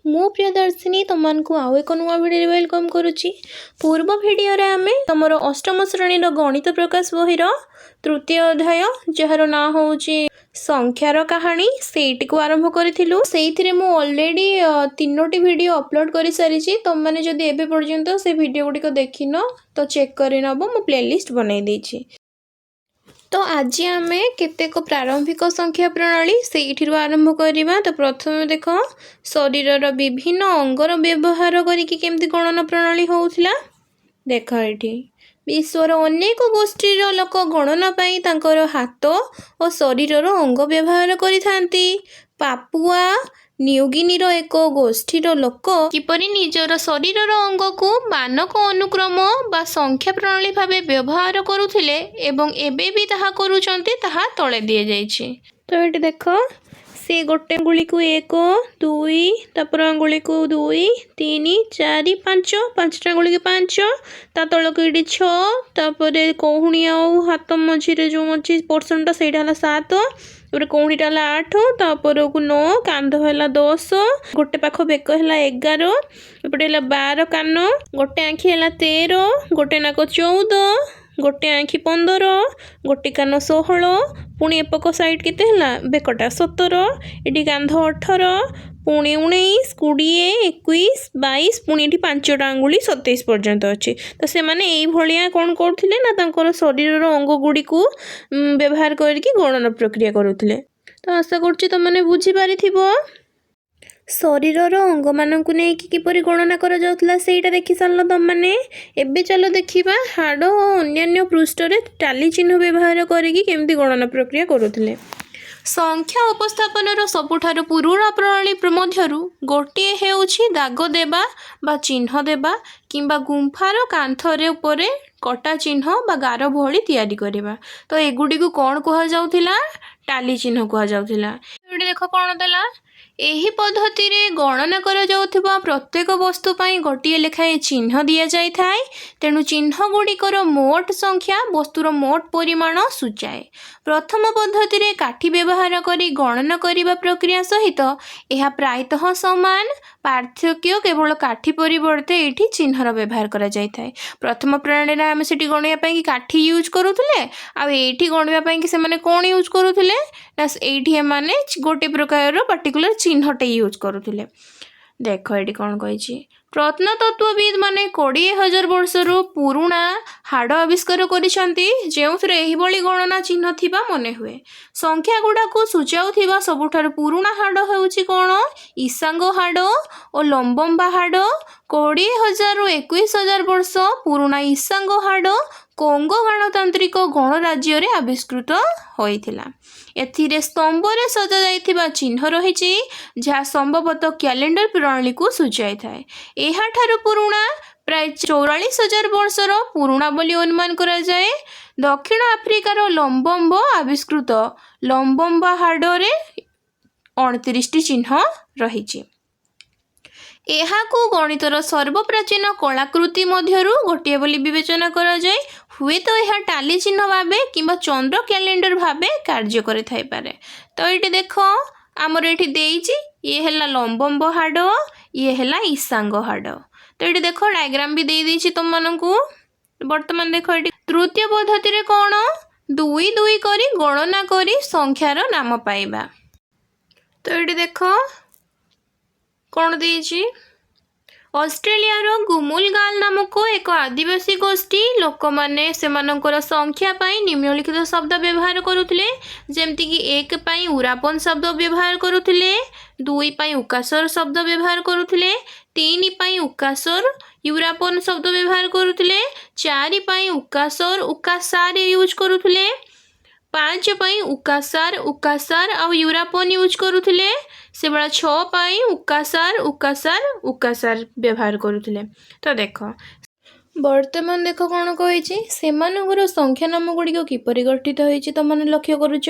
मु प्रियदर्शिनी तुमको आउ एक नुआ भिडियो वेलकम करुच्ची। पूर्व भिडियो रे आमे तुमर अष्टम श्रेणी गणित प्रकाश बहिर तृतीय अध्याय जार ना होची संख्यार कहानी सेठी को आरंभ करिथिलु। सेइथिरे मु ऑलरेडी 3टी वीडियो अपलोड करि सारिची। तुम माने जदि एबे पर्यंत से वीडियो गुडी को देखिनो तो चेक करि नबो, मु प्लेलिस्ट बनाई देछि। तो आज आमे केतेक प्रारंभिक संख्या प्रणाली से आरंभ करवा। तो प्रथम देख शरीर विभिन्न अंगर व्यवहार करके केमती गणना प्रणाली होउथिला। देख ये विश्वर अनेक गोष्ठीर लोक गणना पाई तांकर हाथ और शरीर अंग व्यवहार करिथांती। पापुआ न्यूगिनीर एक गोष्ठीर लोक किपरि निजर शरीर अंग को मानक अनुक्रम बा संख्या प्रणाली भाव व्यवहार करुथिले एवं एबे भी ताहा करूचंती ताहा तळे दिए जाइछि। तो ये देख से गोटे अंगुली को 1 2 तापर अंगुली को 2 3 4 5 5टा अंगुली को 5 ता तळ को ये 6 तापर कोहुणी आ हाथ मझिरे जो अच्छी पोर्सन टा सेटा हला 7 तापर कोहुणीटा हला 8 तापर को 9 कांध हला 10 गोटे पाख बेक हला 11 एपटे हला 12 कान गोटे आंखी हला 13 गोटे नाक 14 गोटे आंखी 15 गोटे कान 16 पुणी एपक साइड केते हला बेकटा 17 एटी कांध 18 पुणी 19 20 21 22 पुणी एटी 5टा अंगुली 27 पर्यंत अच्छी। तो से माने एई भलिया कोन करथिले ना तांकर शरीर अंग गुडी को व्यवहार करके गणना प्रक्रिया करुथिले। तो आशा करछि त माने बुझी पारिथिबो शरीर अंग मानक नहीं किपरि गणना करा जाउथला सेटा देखि सारल तुम माने। एबे चलो देखिबा हाड़ और अन्यान्य पृष्ठ रे टाली चिन्ह व्यवहार करके केमती गणना प्रक्रिया करुथिले। संख्या उपस्थापन सबुठार पुराणा प्रणाली मध्यरु गोटे हेउछि दाग देबा बा चिन्ह देबा किंबा गुंफार कांथरे उपरे कटा चिन्ह बा गार भली तैयारी करबा। तो एगुडी को कोन कहा जाउथिला टाली चिन्ह कहा जाउथिला। एडी देखो कोन देला एही पद्धति रे गणना करा जाउथिबा प्रत्येक वस्तु पई गोटिए लेखाए चिन्ह दिया जाय थाए। तेणु चिन्ह गुड़िकर मोट संख्या वस्तुर मोट परिमाण सूचाए। प्रथम पद्धति रे काठी व्यवहार करी गणना करिबा प्रक्रिया सहित यह प्रायतः समान। पार्थक्य केवल काठी परिवर्ते एठी चिन्हर व्यवहार करा जाय थाए। प्रथम प्रणाली रे हम सेठी गणिया पई कि काठी यूज करूथले आ एठी गणिया पई कि से माने कोन यूज करूथले ना एठी माने गोटे प्रकार रो पर्टिकुलर चिन्हटे यूज करूथले। देख ये कौन कही प्रत्नतत्वविद माने 20,000 वर्षर पुराणा हाड़ आविष्कार करी गणना चिन्ह थिबा मने हुए। संख्या गुड़ा को सूचाउथिबा सबुठार पुराणा हाड़ हेउछि कोन ईसांग हाड़ और लंबम्बा हाड़। 20,000 रु 21,000 वर्ष पुराणा ईसांग हाड़ कोंगो गणतांत्रिक गणराज्य रे आविष्कृत होइथिला। एथिरे स्तंभरे सजा जाइथिबा चिन्ह रहिछि जहाँ संभवतः कैलेंडर प्रणाली को सूचाई थाए। एहा ठारु पुराणा प्राय 44,000 वर्षर पुराणा बोली अनुमान करा जाए। दक्षिण आफ्रिकार लंबम्ब आविष्कृत लंबम्बा हाड़े 29टी चिन्ह रहिछि। एहाकू गणितर सर्वप्राचीन कलाकृति मध्यरु गोटे बोली विवेचना करा जाए। हुए तो यह टाली चिन्ह भावे किंबा चंद्र कैलेंडर भावे कार्य करे थाई पारे। तो ये देख आमर ये देइछि ये हेला लंबम्ब हाड़ ये हेला ईसांग हाड़। तो ये देख डायग्राम भी दे देइछि तुम मानकू। वर्तमान देख ये तृतीय पद्धति रे कोन 2 2 करी गणना करी संख्यार नाम पाइबा। तो ये देख कौन देइछि ऑस्ट्रेलियार गुमुलगाल नामक एक आदिवासी गोष्ठी लोक माने सेमानकर संख्या पाई निम्नलिखित शब्द व्यवहार करुथिले। जेमति कि 1 पाई उरापन शब्द व्यवहार करुथिले, 2 पाई उकासर शब्द व्यवहार करुथिले, 3 पाई उकासर यूरापन शब्द व्यवहार करुथिले, 4 पाई उकासर उकासार यूज करुथिले, 5 पाई उकासार उकासार आ यूरापन यूज करुथिले, से बड़ा 6 पाई उकासार उकासार उकासार व्यवहार करुथिले। तो देख वर्तमान देख कौन कही सेमानଙ୍କର संख्या नाम गुड़िक किपरि गठित होइछि तो माने लक्ष्य करूछ।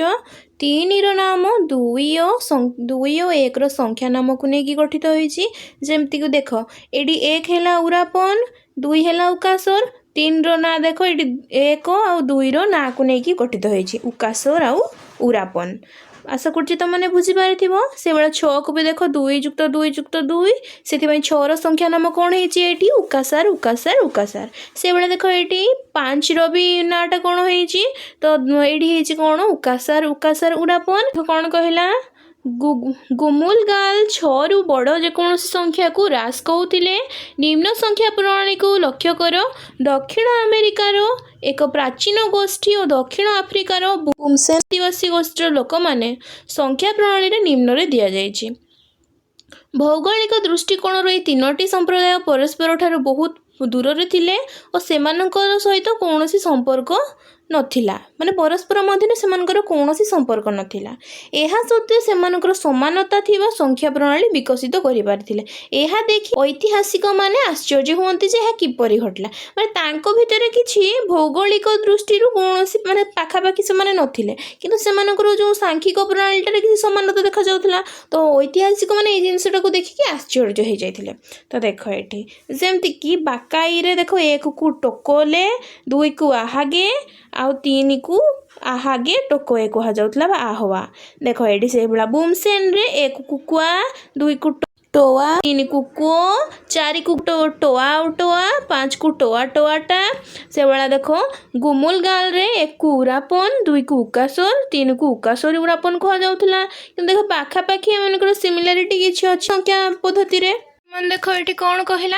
3 रो नाम 2 और 1 रो संख्या नाम को नेकी गठित होइछि। जेमति को देख एडी 1 हैला उरापन 2 हैला उकासर 3 रो ना देख एडी 1 और 2 रो ना को नेकी गठित होइछि उकासर आ उरापन। आशा करछि तुमने बुझी पारिथिबो। से बेला 6 को भी देखो 2 + 2 + 2 सेति 6 रो संख्या नाम कोन हेछि एठी उकासार उकासार उकासार। से बेला देखो एठी 5 रो भी नाटा कोन हेछि तो एठी हेछि कोन उकासार उकासार उड़ापन। तो कोन कहला गुमुल गाल 6 रु बड़ जेकोसी संख्या को रास कहूतिले। निम्न संख्या प्रणाली को लक्ष्य कर। दक्षिण अमेरिकार एक प्राचीन गोष्ठी और दक्षिण आफ्रिकार बुमसेन आदिवासी गोष्ठीर लोक माने संख्या प्रणाली रे निम्न रे दिया जायछि। भौगोलिक दृष्टिकोण रो 3टी संप्रदाय परस्पर ठारू बहुत दूर रे थिले और सेमानकर सहित कौनसी संपर्क नथिला माने परस्पर मध्य सेमानकर कौनसी संपर्क नथिला। एहा सत्वे सेमानकर समानता थिबा संख्या प्रणाली विकसित करि पारथिले। एहा देखि ऐतिहासिक माने आश्चर्य हुअन्ति जे एहा किपरि घटला माने तांको भितरे किछि भौगोलिक दृष्टिरु कौनसी माने पाखापाखि से माने नथिले किंतु सेमानकर जो सांख्यिक प्रणालीटारे किछि समानता देखा जाउथला। तो ऐतिहासिक माने ए जिंसटा को देखि कि आश्चर्य हे जाइथिले। तो देखो एठी जेमति कि बाकाई रे देखो 1 को टोकोले 2 को आहागे आउ 3 को आहागे टोकोए कहा जाउतला बा आहवा। देखो एडी से बला बुमसेन रे 1 को कुआ 2 को टोआ 3 को को 4 को टोआ टोआ 5 को टोआ टोआटा। से बला देखो गुमुल गाल रे 1 को उरापन 2 को उकासर 3 को उकासर उरापन कहा जाउतला। कि देखो पाखा पाखी एमनकर सिमिलारिटी किछि अछि संख्या पद्धति रे। मन देखो एठी कोन कहला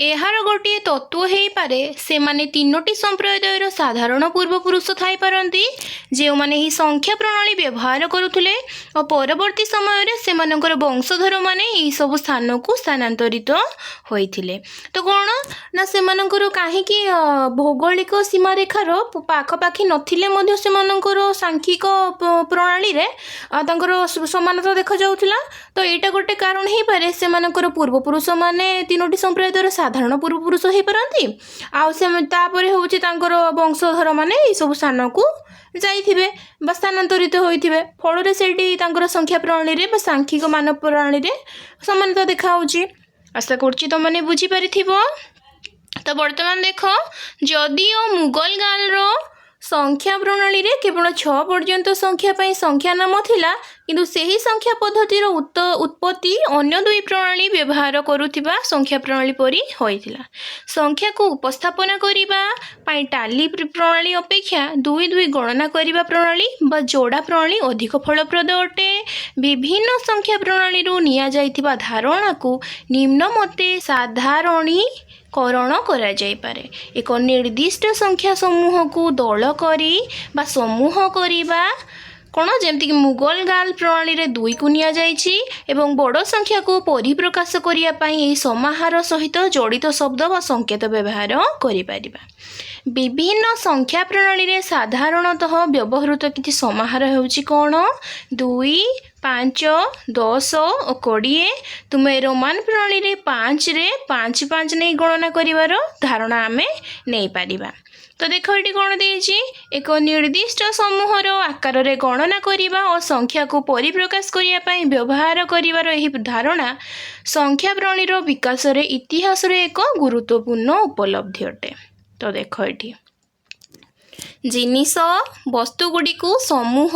एहार गोटे तत्व हेई पारे से माने 3टी संप्रदायर साधारण पूर्वपुरुष थाई पारंती जे माने ही संख्या प्रणाली व्यवहार करुथुले और परवर्ती समय रे सेमानकर वंशधर माने ई सब स्थान को स्थानांतरित होइथिले। तो कोन ना सेमानकर काहे कि भौगोलिक सीमा रेखार पाख पाखी नथिले मध्य सेमानकर सांख्यिक प्रणाली रे तांकर समानता देखा जाउथला। तो एटा गोटे कारण हेई पारे सेमानकर पूर्वपुरुष माने 3टी संप्रदायर साधारण पूर्वपुरुष हो पारती आउ से तापरे होउछि तांकर वंशधर माने ई सब स्थान को जाइथिबे बा स्थानांतरित होइथिबे। फल रे सेठी तांकर संख्या प्रणाली रे बा सांख्यिक मान प्रणाली रे समानता देखा होउछि। आशा करछि तो माने बुझी पारिथिबो। तो वर्तमान देखो जदिओ मुगल गाल रो संख्या प्रणाली रे केवल 6 पर्यंत संख्या पई संख्या नाम थिला किंतु सेही संख्या पद्धतिर उत्पत्ति अन्य 2 प्रणाली व्यवहार करुथिबा संख्या प्रणाली परि होइथिला। संख्या को उपस्थापना करिबा पई टाली प्रणाली अपेक्षा 2 गणना करिबा प्रणाली बा जोड़ा प्रणाली अधिक फलप्रद अटे। विभिन्न संख्या प्रणाली रु निया जाइथिबा धारणा को निम्न मते साधारणी करण करा जाय पारे। एक निर्दिष्ट संख्या समूह को दल करी बा समूह करिबा कोन जेमति कि मुगल गाल प्रणाली रे 2 को निया जायछि एवं बड़ संख्या को परिप्रकाश करिया पई एही समाहार सहित जड़ित शब्द व संकेत व्यवहार करि पारिबा। विभिन्न संख्या प्रणाली रे साधारणतः व्यवहृत किछि समाहार हेउछि कोन 2 5 10 और 20। तुमे रोमान प्रणाली रे 5 रे 5 5 नै गणना करिवार धारणा आमे नै पारिबा। तो देखो ये कौन देछि एक निर्दिष्ट समूहर आकार रे गणना करिबा और संख्या को परिप्रकाश करिया पई व्यवहार करिवार एही धारणा संख्या प्रणालीर विकास रे इतिहास रे एक गुरुत्वपूर्ण उपलब्धि अटे। तो देखो ये जिनिस वस्तु गुडी को समूह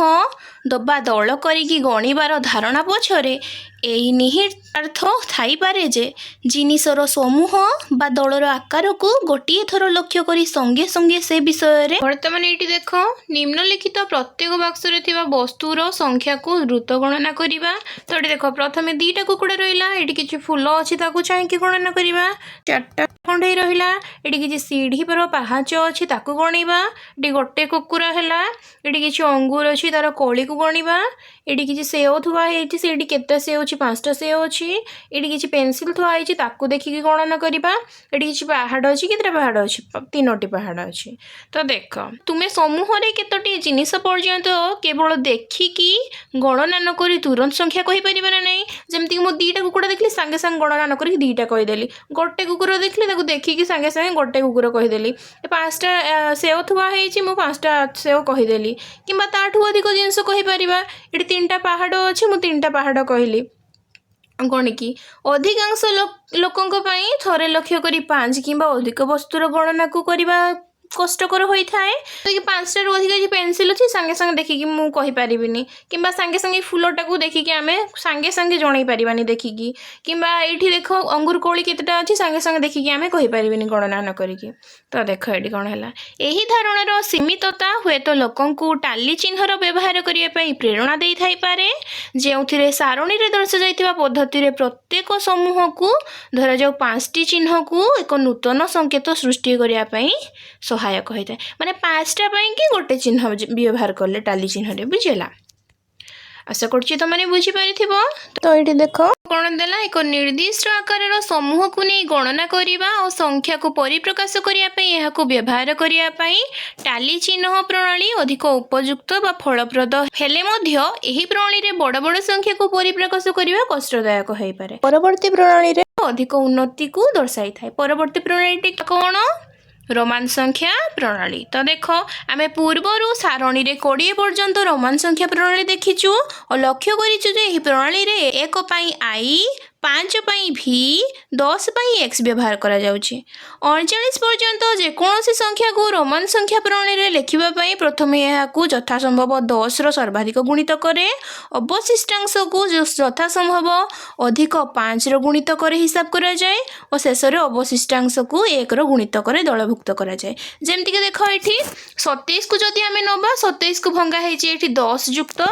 दबा दल करिकी गणिबार धारणा पछरे एही निहितार्थ थाई पारे जे जिनिसर समूह बा दलर आकार को गोटिए थर लक्ष्य करी संगे संगे से विषय रे वर्तमान एटी देखो निम्नलिखित प्रत्येक बाक्स रे थिबा वस्तुर संख्या को द्रुत गणना करिबा। तो एटी देखो प्रथमे 2टा कुकुड़ा रहिला एटी किछि फूल अछि ताकू चाहि कि गणना करिबा। 4टा खंडे रहिला एटी किछि सीढ़ी पर पहाच अछि ताकू गणिबा। एटी गोटे कुकुरा हैला एटी किछि अंगूर अछि तार कोळी को गणिबा। एटी किछि सेव थुवा हेछि सेठी केते सेव अछि 5टा सेव अछि। एटी किछि पेंसिल थुवा हेछि ताकू देखि गणना करिबा। एटी किछि पहाड़ अछि केतरा पहाड़ अछि 3टी पहाड़ अछि। तो देख तुमे समूह रे केतोटी जिनिस पर्यंत केवल देखि कि गणना न करी तुरंत संख्या कहि परिबा ना नै। जेमति मो 2टा कुकुड़ा देखली संगे संग गणना न करी 2टा कहि देली। गोटे कुकुर देखली ताकू देखि कि संगे संगे गोटे कुकुर कहि देली। 5टा सेव थुवा हेछि मो 5टा सेव कहि देली किबा ताठू अधिक जिंस कहि परिबा। एटी 3टा पहाड़ अछि मो 3टा पहाड़ कहली गणिकी। अधिकांश लोकंक पई थरे लक्ष्य करी 5 किबा अधिक वस्तुर गणना को करिबा कष्टकर होता है तो 5टा रु अधिक पेनसिल अच्छी सांगे सांगे देखिकी मुझे कहीपरि कि सांगे सांगे फुलटा को देखिकी आम सांगे सांगे जन पारानी देखिकी कि ये देख अंगूर कोली केतेटा अच्छी सांगे सांगे देखिकी आम कहीपरि गणना न करिकी। तो देख ये कौन है यही धारणार सीमितता हुए तो लोकंकु टाली चिन्हर व्यवहार करने प्रेरणा दे थाई पारे जो सारणी रे दर्शा जाइतिबा पद्धति रे प्रत्येक समूह को धरा जाऊ 5टी चिन्ह को एक नूतन संकेत सृष्टि करने सहायक होता है माने 5टा कि गोटे चिन्ह व्यवहार कले टाली चिन्ह रे बुझेला। आशा करछि तो माने बुझी पारिथिबो। तो ये देख कौन देला एक निर्दिष्ट आकार समूह को नहीं गणना करने और संख्या को परिप्रकाश करने को व्यवहार करने टाली चिन्ह प्रणाली अधिक उपयुक्त व फलप्रद हेले मध्य एही प्रणाली रे बड़ बड़ संख्या को परिप्रकाश करने कष्टदायक हो पारे। परवर्ती प्रणाली रे अधिक उन्नति को दर्शाई थाए। परवर्ती प्रणाली कौन रोमान संख्या प्रणाली। तो देख आम पूर्वर सारणी रे 20 पर्यंत रोमान संख्या प्रणाली देखीचु और लक्ष्य करिचु जे एही प्रणाली रे 1 पई आई 5 पई भी 10 पई एक्स व्यवहार करा जाउची। 39 पर्यंत जेकोसी संख्या को रोमान संख्या प्रणाली रे लिखिबा पई प्रथमे यहा को यथा संभव 10 रो सर्वाधिक गुणित करे अवशिष्टांश को यथा संभव अधिक 5 रो गुणित करे हिसाब करा जाए और शेष रे अवशिष्टांश को 1 रो गुणित करे दलभुक्त करा जाए। जेमति के देखो एठी 27 को जदि आमे नबा 27 को भंगा हेची एठी 10 युक्त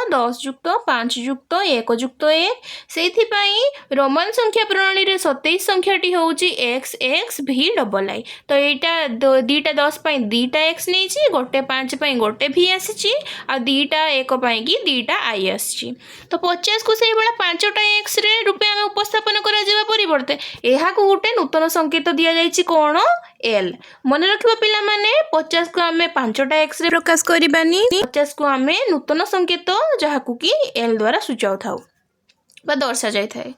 5 युक्त 1 युक्त 1 सेथि पई रोमान संख्या प्रणाली रे 27 संख्याटी होउची x x v डबल आई। तो एटा दीटा 10 पई दीटा x नेची गोटे 5 पई गोटे v आसीची आ दीटा 1 पई की दीटा i आसीची। तो 50 को सेही बळा 5टा x रे रूपे हम उपस्थापन करा जेबा परिवर्ते एहा को गोटे नूतन संकेत दिया जाईची कोन l। मन रखिबा पिला माने 50 को हमें 5टा x रे प्रकाश करिबानी 50 को हमें नूतन संकेत जहा को की l द्वारा सूचाउ थाउ बा दर्शा जाय थाए।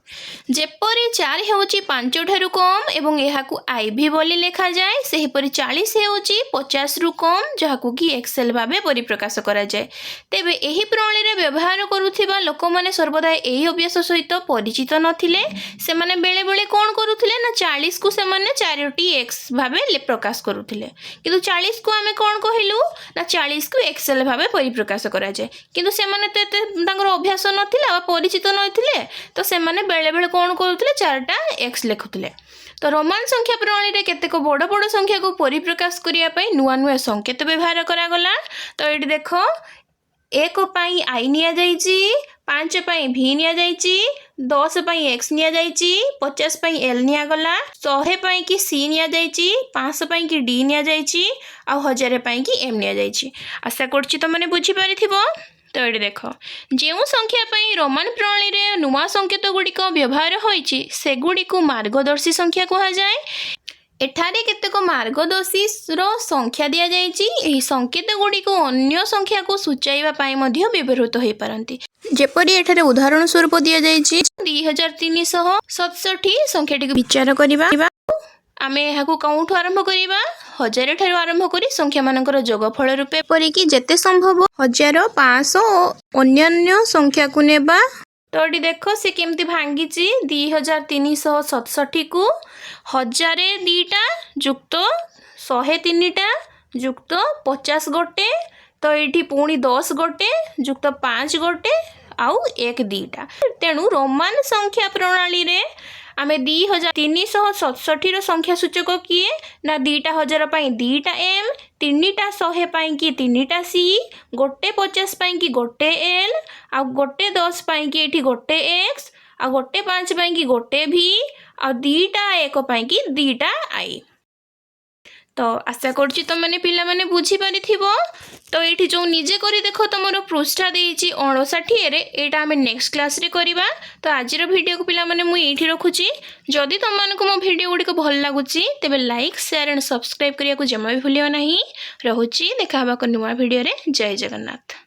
जेपरि 4 हेउची 5 ठारु कम एवं एहा को आईवी बोली लेखा जाए सेहीपरि 40 हेउची 50 रु कम जहा को कि एक्सेल भाबे परिप्रकाश करा जाए। तेबे एही प्रणाली रे व्यवहार करूथिबा लोक माने सर्वदा एही अभ्यास सहित परिचित नथिले सेमाने बेले बेले कोन करूथिले ना 40 को सेमाने 4टी एक्स भाबे प्रकाश करूथिले किंतु 40 को हमें कोन कहिलु ना 40 को एक्सेल भाबे परिप्रकाश करा जाए किंतु सेमाने तो एते तांगर अभ्यास नथिला बा परिचित नथिले तो सेमाने बेले बेले कौन करुले 4टा एक्स लिखुले। तो रोमान संख्या प्रणाली रे केतेक बड़ बड़ संख्या को परिप्रकाश करिया पई नुआ नुआ संकेत व्यवहार करा गला। तो ये देख 1 पई आई निया जाईची 5 पई v निया जाईची 10 पई x निया जाईची 50 पई l निया गला 100 पई की c निया जाईची 500 पई की d निया जाईची आ 1000 पई की m निया जाईची। आशा करछि तो माने बुझी पारिथिबो। तो ये देख जो संख्या पई रोमान प्रणाली रे नुआ संकेत गुड़िक व्यवहार होइछि सेगुड़ी को मार्गदर्शी संख्या कहा जाए। एठारे केतेक मार्गदर्शी रो संख्या दिया जाइछि एही संकेत गुड़िक अन्य संख्या को सूचाइबा पई मध्य व्यवहृत होई पारंती। जेपरि एठारे उदाहरण स्वरूप दिया जाइछि 2367 संख्याटी को विचार करिबा आमे एहाकु काउंटु आरंभ करिबा 1000 ठारु आरंभ करी संख्या मानकर जोगफल रूपे परिकी जेते संभव 1000 500 अन्य संख्या को नेबा। तो ये देख से केमती भांगी 2367 को 1000 2टा जुक्त 103टा जुक्त 50 गोटे तो ये पुणी 10 गोटे जुक्त 5 गोटे आउ 1 2टा। तेणु रोमान संख्या प्रणाली रे आमे 2367 संख्या सूचक किए ना 2टा 1000 पाई 2टा m 3टा 100 पाई की 3टा c गोटे 50 पाई की गोटे l आ गोटे 10 पाई की एठी गोटे x आ गोटे 5 पाई की गोटे v आ 2टा 1 पाई की 2टा i। तो आशा करछि तुम मैंने पिला माने बुझी पारिथिबो। तो ये जो निजे करी देखो तुम पृष्ठा देइछि 59 रे एटा हमें नेक्स्ट क्लास रे करिबा। तो आज वीडियो को पिला माने मु एठी रखुछि। जदि तुम मानको मो वीडियो गुडी को भल लागुछि तेबे लाइक शेयर एंड सब्सक्राइब करिया को जमा भी भूलियो नाही। रहुछि देखा हबा को नुवा वीडियो रे। जय जगन्नाथ।